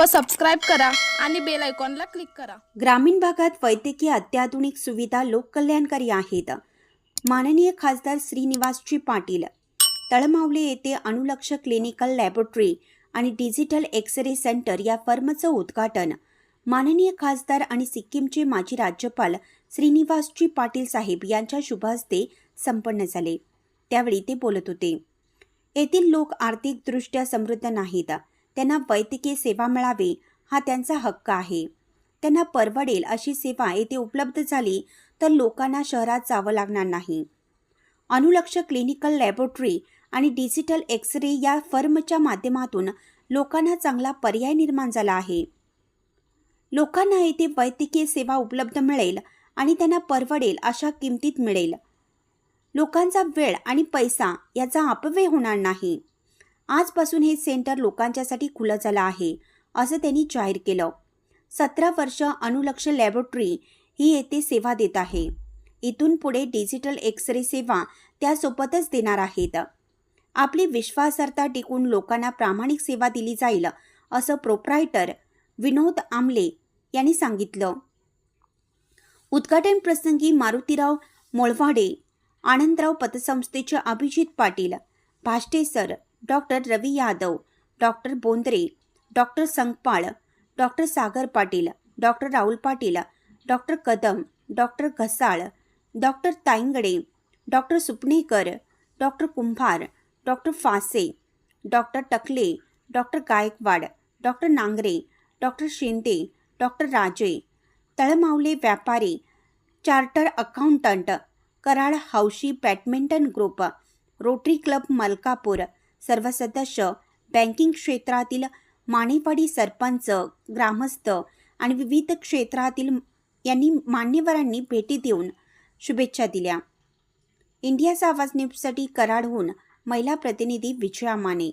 व सबस्क्राईब करा आणि बेल आयकॉनला क्लिक करा। ग्रामीण भागात वैद्यकीय अत्याधुनिक सुविधा लोककल्याणकारी आहेत। माननीय खासदार श्रीनिवासजी पाटील तळमावले येथे अणुलक्ष क्लिनिकल लॅबोरेटरी आणि डिजिटल एक्स-रे सेंटर या फर्मचं उद्घाटन माननीय खासदार आणि सिक्कीमचे माजी राज्यपाल श्रीनिवासजी पाटील साहेब यांच्या शुभ हस्ते संपन्न झाले। त्यावेळी ते बोलत होते। येथील लोक आर्थिकदृष्ट्या समृद्ध नाहीत, त्यांना वैद्यकीय सेवा मिळावी हा त्यांचा हक्क आहे। त्यांना परवडेल अशी सेवा येथे उपलब्ध झाली तर लोकांना शहरात जावं लागणार नाही। अणुलक्ष क्लिनिकल लॅबोरेटरी आणि डिजिटल एक्स-रे या फर्मच्या माध्यमातून लोकांना चांगला पर्याय निर्माण झाला आहे। लोकांना येथे वैद्यकीय सेवा उपलब्ध मिळेल आणि त्यांना परवडेल अशा किमतीत मिळेल। लोकांचा वेळ आणि पैसा याचा अपव्यय होणार नाही। आजपासून हे सेंटर लोकांच्यासाठी खुलं झालं आहे असं त्यांनी जाहीर केलं। 17 वर्ष अणुलक्ष लॅबोरेटरी ही येथे सेवा देत आहे। इथून पुढे डिजिटल एक्स-रे सेवा त्यासोबतच देणार आहेत। आपली विश्वासार्हता टिकून लोकांना प्रामाणिक सेवा दिली जाईल असं प्रोप्रायटर विनोद आमले यांनी सांगितलं। उद्घाटन प्रसंगी मारुतीराव मोळवाडे, आनंदराव पतसंस्थेचे Abhijit Patil, Bhashte sir, doctor Ravi Yadav, doctor Bondre, doctor Sangpal, doctor Sagar Patil, doctor Rahul Patil, doctor Kadam, doctor Ghasal, doctor Taingade, doctor Supanekar, doctor Kumbhar, doctor Phase, doctor Takle, doctor Gaikwad, doctor Nangare, doctor Shinde, doctor Raje, Talmavale व्यापारी, चार्टर अकाउंटंट, कराड हौशी badminton group, Rotary Club Malkapur, सर्व सदस्य, बँकिंग क्षेत्रातील मानेवाडी सरपंच, ग्रामस्थ आणि विविध क्षेत्रातील यांनी मान्यवरांनी भेटी देऊन शुभेच्छा दिल्या। इंडियाचा आवाज न्यूजसाठी कराडहून महिला प्रतिनिधी विजया माने।